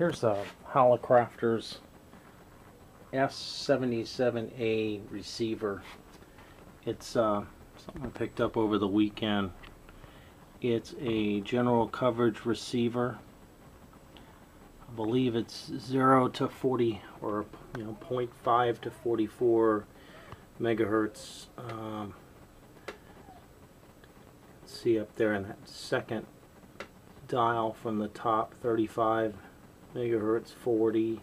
Here's a Hallicrafters S-77A receiver. It's something I picked up over the weekend. It's a general coverage receiver. I believe it's 0 to 40, or 0.5 to 44 megahertz. See up there in that second dial from the top, 35 megahertz, 40.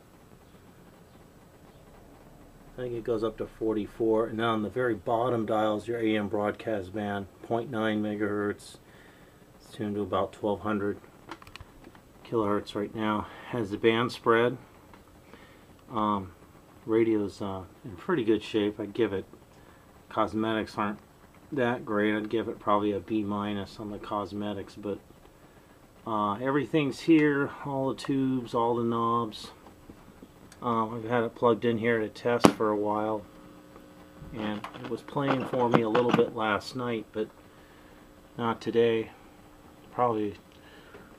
I think it goes up to 44, and now on the very bottom dial is your AM broadcast band, 0.9 megahertz. It's tuned to about 1200 kilohertz right now. Has the band spread. Radio's in pretty good shape. I'd give it, cosmetics aren't that great. I'd give it probably a B- on the cosmetics, but everything's here, all the tubes, all the knobs. I've had it plugged in here to test for a while, and it was playing for me a little bit last night, but not today. Probably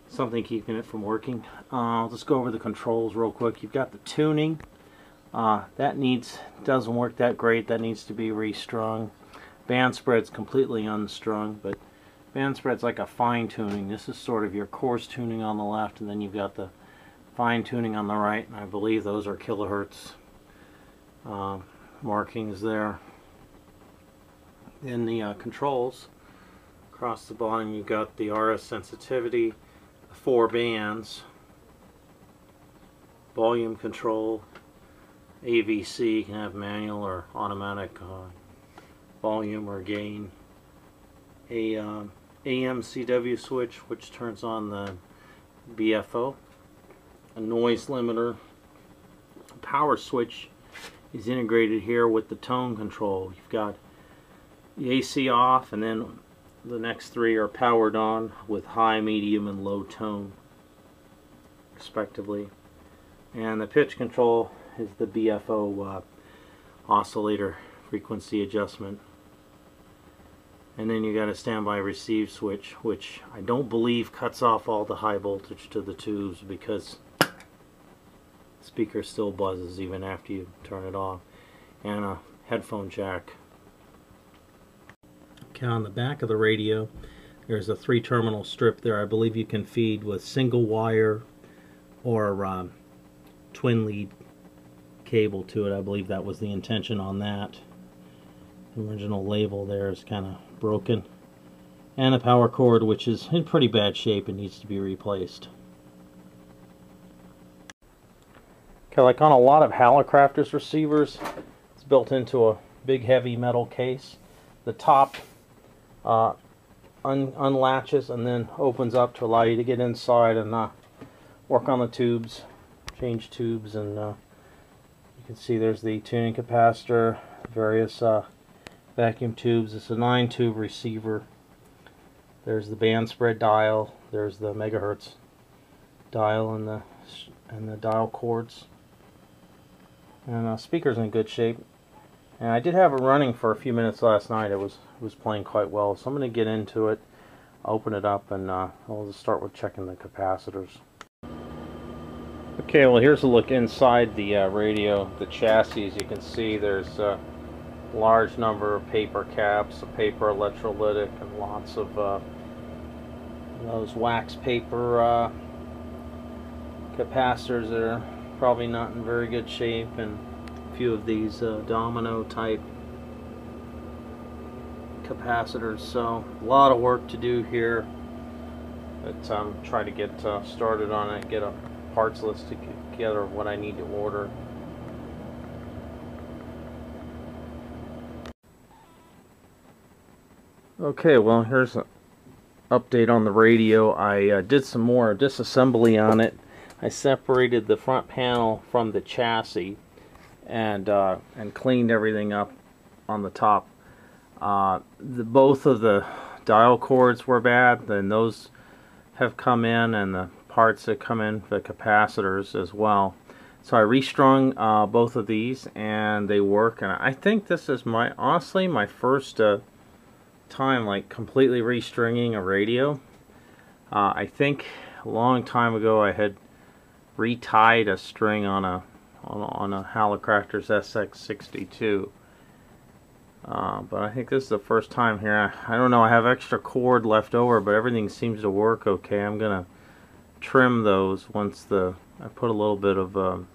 something keeping it from working. I'll just go over the controls real quick. You've got the tuning. That doesn't work that great. That needs to be restrung. Band spread's completely unstrung, but band spread's like a fine tuning. This is sort of your coarse tuning on the left, and then you've got the fine tuning on the right, and I believe those are kilohertz markings there. In the controls, across the bottom you've got the RS sensitivity, the 4 bands, volume control, AVC, you can have manual or automatic volume or gain, a AM CW switch which turns on the BFO, a noise limiter, a power switch is integrated here with the tone control. You've got the AC off, and then the next 3 are powered on with high, medium, and low tone respectively. And the pitch control is the BFO oscillator frequency adjustment. And then you got a standby receive switch, which I don't believe cuts off all the high voltage to the tubes, because the speaker still buzzes even after you turn it off. And a headphone jack. Okay, on the back of the radio there's a 3-terminal strip there. I believe you can feed with single wire or twin lead cable to it. I believe that was the intention on that. The original label there is kind of broken, and the power cord, which is in pretty bad shape and needs to be replaced. Okay, like on a lot of Hallicrafters receivers, it's built into a big heavy metal case. The top unlatches and then opens up to allow you to get inside and work on the tubes, change tubes, and you can see there's the tuning capacitor, various vacuum tubes. It's a 9-tube receiver. There's the band spread dial, there's the megahertz dial, and the dial cords. And speaker's in good shape. And I did have it running for a few minutes last night. It was playing quite well. So I'm going to get into it, open it up, and I'll just start with checking the capacitors. Okay, well here's a look inside the radio, the chassis. As you can see, there's large number of paper caps, a paper electrolytic, and lots of those wax paper capacitors that are probably not in very good shape, and a few of these domino type capacitors. So a lot of work to do here, but try to get started on it, get a parts list together of what I need to order. Okay, well here's an update on the radio. I did some more disassembly on it. I separated the front panel from the chassis and cleaned everything up on the top. Both of the dial cords were bad, then those have come in, and the parts that come in, the capacitors as well. So I restrung both of these, and they work. And I think this is honestly my first time like completely restringing a radio. I think a long time ago I had retied a string on a Hallicrafters SX62. But I think this is the first time here. I don't know, I have extra cord left over, but everything seems to work okay. I'm gonna trim those once I put a little bit of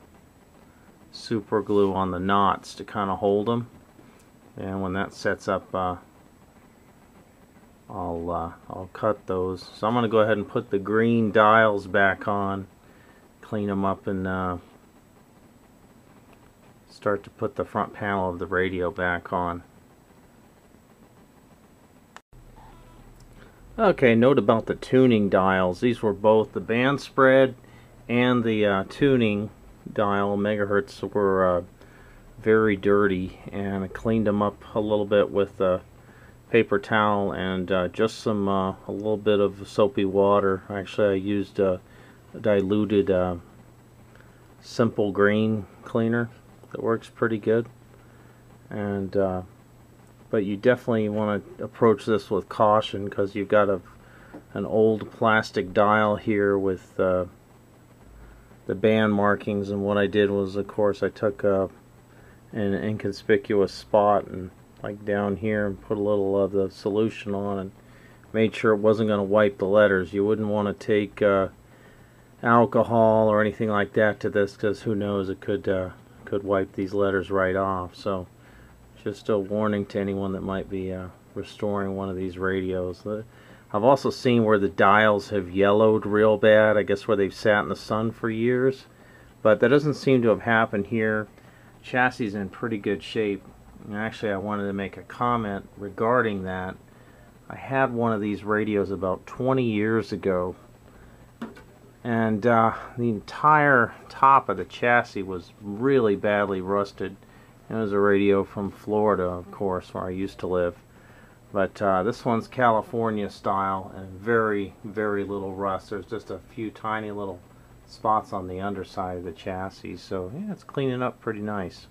super glue on the knots to kind of hold them, and when that sets up, I'll cut those. So I'm gonna go ahead and put the green dials back on, clean them up, and start to put the front panel of the radio back on. Okay, note about the tuning dials. These were both the band spread and the tuning dial megahertz were very dirty, and I cleaned them up a little bit with a paper towel and just a little bit of soapy water. Actually, I used a diluted simple green cleaner that works pretty good. And but you definitely want to approach this with caution, because you've got an old plastic dial here with the band markings. And what I did was, of course, I took an inconspicuous spot and like down here and put a little of the solution on and made sure it wasn't going to wipe the letters. You wouldn't want to take alcohol or anything like that to this, because who knows, it could wipe these letters right off. So just a warning to anyone that might be restoring one of these radios. I've also seen where the dials have yellowed real bad, I guess where they've sat in the sun for years, but that doesn't seem to have happened here. Chassis is in pretty good shape. And actually, I wanted to make a comment regarding that. I had one of these radios about 20 years ago, and the entire top of the chassis was really badly rusted. It was a radio from Florida, of course, where I used to live. But this one's California style and very, very little rust. There's just a few tiny little spots on the underside of the chassis. So yeah, it's cleaning up pretty nice.